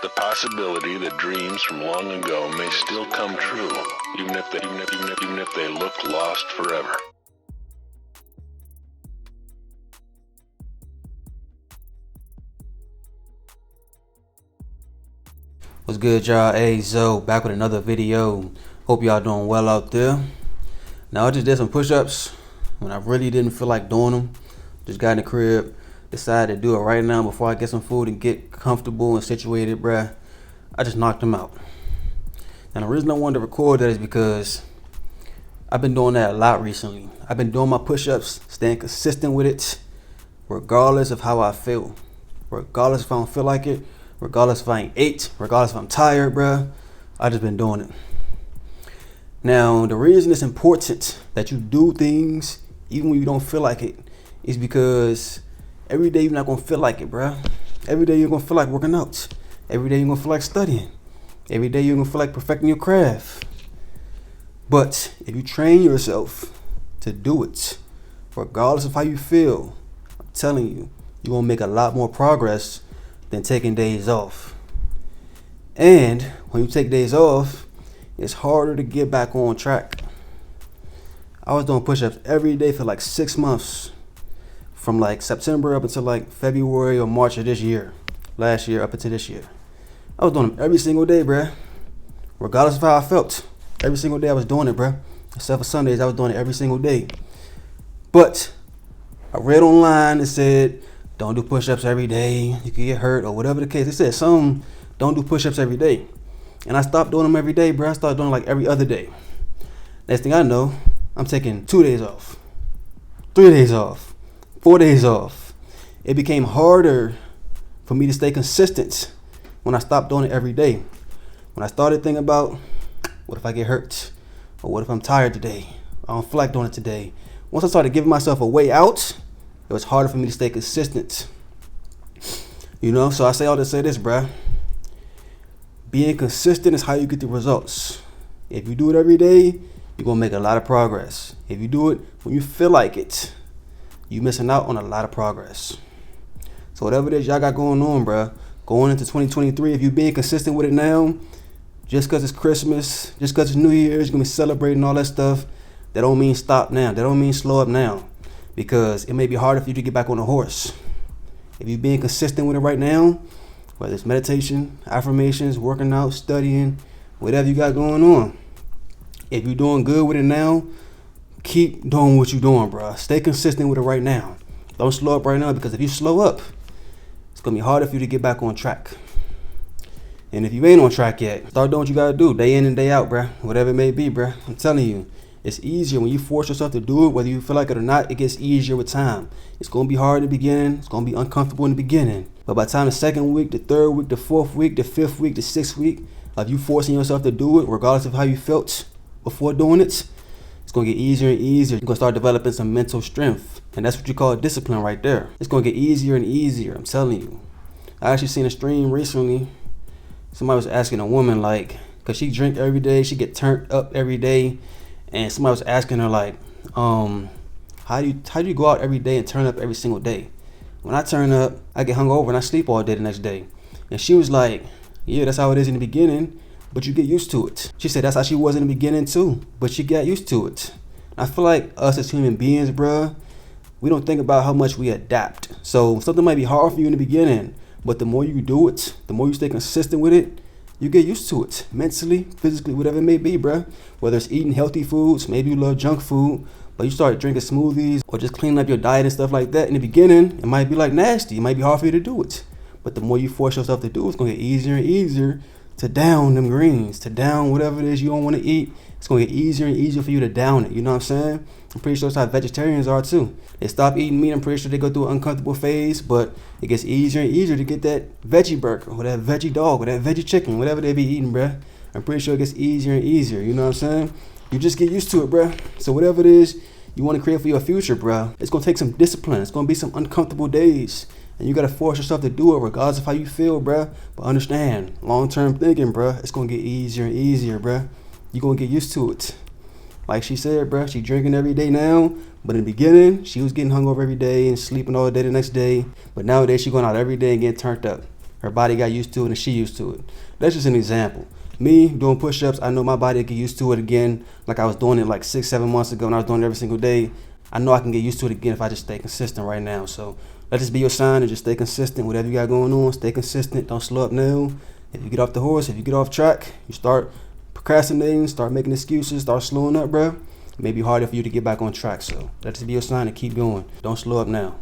The possibility that dreams from long ago may still come true, even if they look lost forever. What's good, y'all? Ayezo back with another video. Hope y'all doing well out there. Now I just did some push-ups when I really didn't feel like doing them. Just got in the crib, decided to do it right now before I get some food and get comfortable and situated, bruh. I just knocked them out. And the reason I wanted to record that is because I've been doing that a lot recently. I've been doing my push-ups, staying consistent with it, regardless of how I feel. Regardless if I don't feel like it, regardless if I ain't ate, regardless if I'm tired, bruh. I just been doing it. Now, the reason it's important that you do things even when you don't feel like it is because every day you're not gonna feel like it, bruh. Every day you're gonna feel like working out. Every day you're gonna feel like studying. Every day you're gonna feel like perfecting your craft. But if you train yourself to do it, regardless of how you feel, I'm telling you, you're gonna make a lot more progress than taking days off. And when you take days off, it's harder to get back on track. I was doing push-ups every day for like 6 months, from like September up until like February or March of this year, last year up until this year. I was doing them every single day, bruh. Regardless of how I felt, every single day I was doing it, bruh. Except for Sundays, I was doing it every single day. But I read online and said, don't do push-ups every day, you can get hurt or whatever the case. They said some don't do push-ups every day. And I stopped doing them every day, bro. I started doing like every other day. Next thing I know, I'm taking 2 days off, 3 days off, 4 days off. It became harder for me to stay consistent when I stopped doing it every day. When I started thinking about, what if I get hurt? Or what if I'm tired today? I don't feel like doing it today. Once I started giving myself a way out, it was harder for me to stay consistent. You know, so I say all to say this, bruh. Being consistent is how you get the results. If you do it every day, you're gonna make a lot of progress. If you do it when you feel like it, you're missing out on a lot of progress. So whatever it is y'all got going on, bruh, going into 2023, if you're being consistent with it now, just because it's Christmas, just because it's New Year's, you're gonna be celebrating all that stuff, that don't mean stop now. That don't mean slow up now. Because it may be harder for you to get back on the horse. If you're being consistent with it right now, whether it's meditation, affirmations, working out, studying, whatever you got going on, if you're doing good with it now, keep doing what you're doing, bro. Stay consistent with it right now. Don't slow up right now, because if you slow up, it's going to be harder for you to get back on track. And if you ain't on track yet, start doing what you got to do, day in and day out, bro. Whatever it may be, bro. I'm telling you. It's easier when you force yourself to do it, whether you feel like it or not. It gets easier with time. It's going to be hard in the beginning. It's going to be uncomfortable in the beginning. But by the time the second week, the third week, the fourth week, the fifth week, the sixth week of you forcing yourself to do it, regardless of how you felt before doing it, it's going to get easier and easier. You're going to start developing some mental strength. And that's what you call discipline right there. It's going to get easier and easier, I'm telling you. I actually seen a stream recently. Somebody was asking a woman, like, because she drink every day, she get turned up every day. And somebody was asking her, like, how do you go out every day and turn up every single day? When I turn up, I get hungover and I sleep all day the next day. And she was like, yeah, that's how it is in the beginning, but you get used to it. She said that's how she was in the beginning too, but she got used to it. And I feel like us as human beings, bruh, we don't think about how much we adapt. So something might be hard for you in the beginning, but the more you do it, the more you stay consistent with it, you get used to it, mentally, physically, whatever it may be, bruh. Whether it's eating healthy foods, maybe you love junk food, but you start drinking smoothies or just cleaning up your diet and stuff like that. In the beginning, it might be like nasty. It might be hard for you to do it. But the more you force yourself to do it, it's going to get easier and easier to down them greens, to down whatever it is you don't want to eat. It's going to get easier and easier for you to down it. You know what I'm saying? I'm pretty sure that's how vegetarians are too. They stop eating meat. I'm pretty sure they go through an uncomfortable phase, but it gets easier and easier to get that veggie burger or that veggie dog or that veggie chicken, whatever they be eating, bruh. I'm pretty sure it gets easier and easier. You know what I'm saying? You just get used to it, bruh. So whatever it is you want to create for your future, bruh, it's going to take some discipline. It's going to be some uncomfortable days. And you got to force yourself to do it regardless of how you feel, bruh. But understand, long-term thinking, bruh, it's going to get easier and easier, bruh. You're going to get used to it. Like she said, bruh, she drinking every day now. But in the beginning, she was getting hungover every day and sleeping all day the next day. But nowadays, she going out every day and getting turned up. Her body got used to it and she used to it. That's just an example. Me doing push-ups, I know my body will get used to it again. Like I was doing it like 6-7 months ago and I was doing it every single day. I know I can get used to it again if I just stay consistent right now. So let this be your sign and just stay consistent. Whatever you got going on, stay consistent. Don't slow up now. If you get off the horse, if you get off track, you start procrastinating, start making excuses, start slowing up, bro. It may be harder for you to get back on track. So let this be your sign and keep going. Don't slow up now.